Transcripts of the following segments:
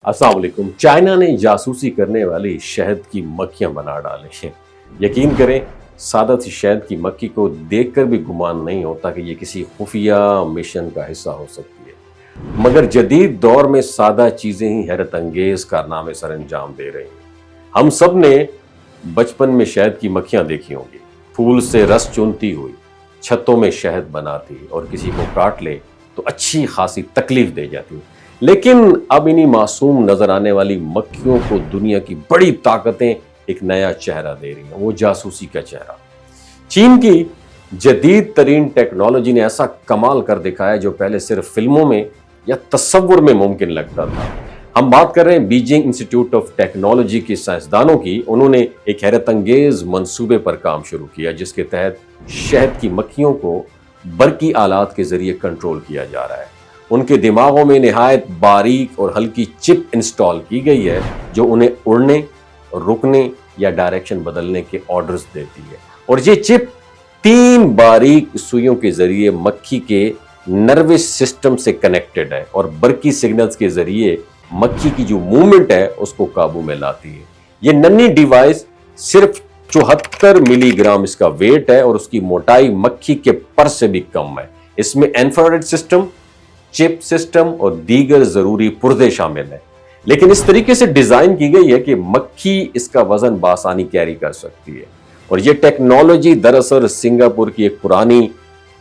अस्सलाम वालेकुम। चाइना ने जासूसी करने वाली शहद की मक्खियां बना डाली हैं। यकीन करें, सादा सी शहद की मक्खी को देखकर भी गुमान नहीं होता कि ये किसी खुफिया मिशन का हिस्सा हो सकती है। मगर जदीद दौर में सादा चीजें ही हैरत अंगेज कारनामे सर अंजाम दे रही हैं। हम सब ने बचपन में शहद की मक्खियां देखी होंगी, फूल से रस चुनती हुई छतों में शहद बनाती और किसी को काट ले तो अच्छी खासी तकलीफ दे जाती। लेकिन अब इन्हीं मासूम नजर आने वाली मक्खियों को दुनिया की बड़ी ताकतें एक नया चेहरा दे रही हैं, वो जासूसी का चेहरा। चीन की जदीद तरीन टेक्नोलॉजी ने ऐसा कमाल कर दिखाया जो पहले सिर्फ फिल्मों में या तस्वुर में मुमकिन लगता था। हम बात कर रहे हैं बीजिंग इंस्टीट्यूट ऑफ टेक्नोलॉजी के साइंसदानों की। उन्होंने एक हैरत अंगेज मंसूबे पर काम शुरू किया जिसके तहत शहद की मक्खियों को बरकी आलात के जरिए कंट्रोल किया जा रहा है। उनके दिमागों में निहायत बारीक और हल्की चिप इंस्टॉल की गई है जो उन्हें उड़ने, रुकने या डायरेक्शन बदलने के ऑर्डर्स देती है। और ये चिप 3 बारीक सुइयों के जरिए मक्खी के नर्वस सिस्टम से कनेक्टेड है और बरकी सिग्नल्स के जरिए मक्खी की जो मूवमेंट है उसको काबू में लाती है। ये नन्ही डिवाइस सिर्फ 74 मिलीग्राम इसका वेट है और उसकी मोटाई मक्खी के पर से भी कम है। इसमें इंफ्रारेड सिस्टम, चिप सिस्टम और दीगर जरूरी पुर्जे शामिल हैं। लेकिन इस तरीके से डिजाइन की गई है कि मक्खी इसका वजन बासानी कैरी कर सकती है। और यह टेक्नोलॉजी दरअसल सिंगापुर की एक पुरानी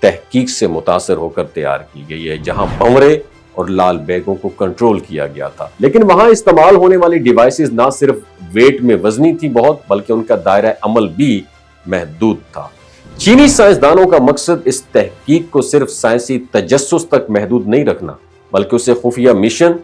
तहकीक से मुतासर होकर तैयार की गई है जहां भंवरे और लाल बैगों को कंट्रोल किया गया था। लेकिन वहां इस्तेमाल होने वाली डिवाइसेस ना सिर्फ वेट में वजनी थी बहुत, बल्कि उनका दायरा अमल भी महदूद था। चीनी साइंसदानों का मकसद इस तहकीक को सिर्फ साइंसी तजस्सुस तक महदूद नहीं रखना, बल्कि उसे खुफिया मिशन,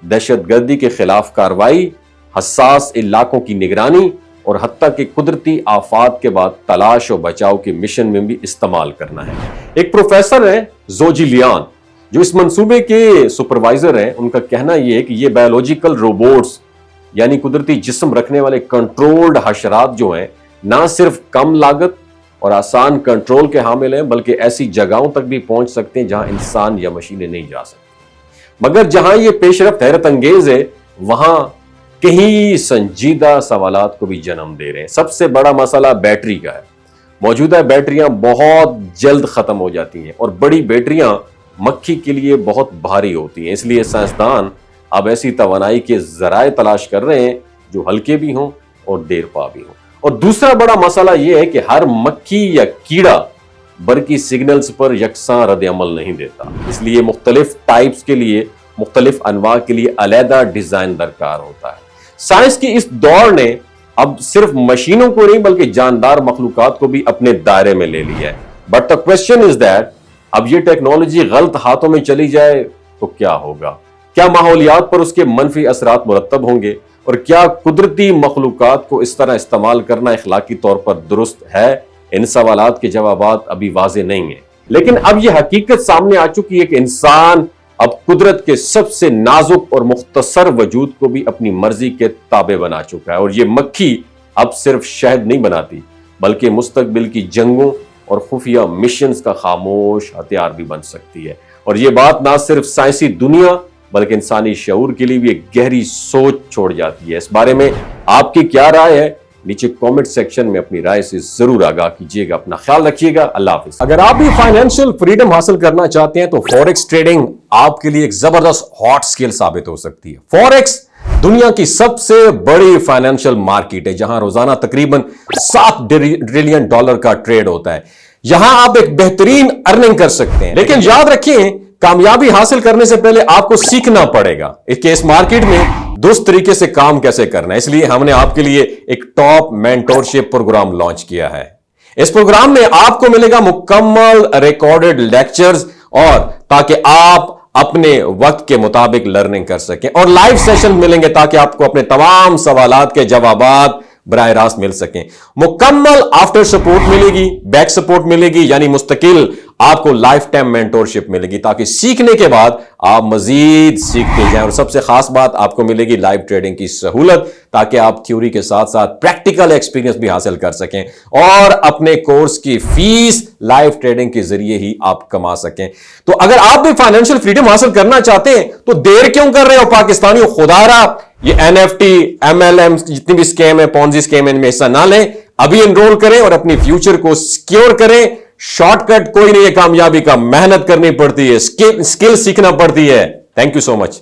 दहशतगर्दी के खिलाफ कार्रवाई, हसास इलाकों की निगरानी और हत्ता के कुदरती आफात के बाद तलाश और बचाव के मिशन में भी इस्तेमाल करना है। एक प्रोफेसर है जोजी लियान जो इस मंसूबे के सुपरवाइजर हैं। उनका कहना यह है कि ये बायोलॉजिकल रोबोट्स यानी कुदरती जिस्म रखने वाले कंट्रोल्ड हशरात जो हैं ना सिर्फ कम लागत और आसान कंट्रोल के हामिल हैं, बल्कि ऐसी जगहों तक भी पहुंच सकते हैं जहां इंसान या मशीनें नहीं जा सकती। मगर जहां ये पेशरफ्त हैरत अंगेज है, वहां कई संजीदा सवालात को भी जन्म दे रहे हैं। सबसे बड़ा मसला बैटरी का है। मौजूदा बैटरियां बहुत जल्द खत्म हो जाती हैं और बड़ी बैटरियां मक्खी के लिए बहुत भारी होती हैं। इसलिए साइंसदान अब ऐसी तवानाई के जराए तलाश कर रहे हैं जो हल्के भी हों और देर पा भी हों। और दूसरा बड़ा मसला यह है कि हर मक्खी या कीड़ा बरकी सिग्नल्स पर यकसां रद्द अमल नहीं देता। इसलिए मुख्तलिफ टाइप्स के लिए, मुख्तलिफ अनवा के लिए अलहदा डिजाइन दरकार होता है। साइंस की इस दौर ने अब सिर्फ मशीनों को नहीं बल्कि जानदार मखलूकात को भी अपने दायरे में ले लिया है। But the question is that अब ये टेक्नोलॉजी गलत हाथों में चली जाए तो क्या होगा? क्या माहौलियात पर उसके मनफी असरात मुरतब होंगे? और क्या कुदरती मखलूकात को इस तरह इस्तेमाल करना इखलाकी तौर पर दुरुस्त है? इन सवालात के जवाबात अभी वाज़ेह नहीं है। लेकिन अब यह हकीकत सामने आ चुकी है कि इंसान अब कुदरत के सबसे नाजुक और मुख्तसर वजूद को भी अपनी मर्जी के ताबे बना चुका है। और ये मक्खी अब सिर्फ शहद नहीं बनाती, बल्कि मुस्तकबिल की जंगों और खुफिया मिशंस का खामोश हथियार भी बन सकती है। और ये बात ना सिर्फ साइंसी दुनिया बल्कि इंसानी शऊर के लिए भी एक गहरी सोच छोड़ जाती है। इस बारे में आपकी क्या राय है? नीचे कमेंट सेक्शन में अपनी राय से जरूर आगाह कीजिएगा। अपना ख्याल रखिएगा। अल्लाह हाफिज। अगर आप भी फाइनेंशियल फ्रीडम हासिल करना चाहते हैं तो फॉरेक्स ट्रेडिंग आपके लिए एक जबरदस्त हॉट स्किल साबित हो सकती है। फॉरेक्स दुनिया की सबसे बड़ी फाइनेंशियल मार्केट है जहां रोजाना तकरीबन $7 ट्रिलियन का ट्रेड होता है। यहां आप एक बेहतरीन अर्निंग कर सकते हैं। लेकिन याद रखिए, कामयाबी हासिल करने से पहले आपको सीखना पड़ेगा कि इस मार्केट में दुरुस्त तरीके से काम कैसे करना है। इसलिए हमने आपके लिए एक टॉप मेंटोरशिप प्रोग्राम लॉन्च किया है। इस प्रोग्राम में आपको मिलेगा मुकम्मल रिकॉर्डेड लेक्चर्स और ताकि आप अपने वक्त के मुताबिक लर्निंग कर सकें, और लाइव सेशन मिलेंगे ताकि आपको अपने तमाम सवालात के जवाबात बराह रास्त मिल सकें। मुकम्मल आफ्टर सपोर्ट मिलेगी, बैक सपोर्ट मिलेगी, यानी मुस्तकिल आपको लाइफ टाइम मेंटोरशिप मिलेगी ताकि सीखने के बाद آپ مزید سیکھتے جائیں. اور سب سے خاص بات آپ کو ملے گی لائیو ٹریڈنگ کی سہولت, تاکہ آپ تھیوری کے ساتھ ساتھ پریکٹیکل ایکسپیرینس بھی حاصل کر سکیں اور اپنے کورس کی فیس لائیو ٹریڈنگ کے ذریعے ہی آپ کما سکیں. تو اگر آپ بھی فائنینشیل فریڈم حاصل کرنا چاہتے ہیں تو دیر کیوں کر رہے ہو پاکستانیوں؟ خدا رہا یہ NFT MLM جتنی بھی اسکیم ہے, پونزی اسکیم ہے, ان میں حصہ نہ لیں. ابھی انرول کریں اور اپنی فیوچر کو سیکیور کریں. شارٹ کٹ کوئی نہیں ہے کامیابی کا, محنت کرنی پڑتی ہے, اسکل سیکھنا پڑتی ہے. Thank you so much.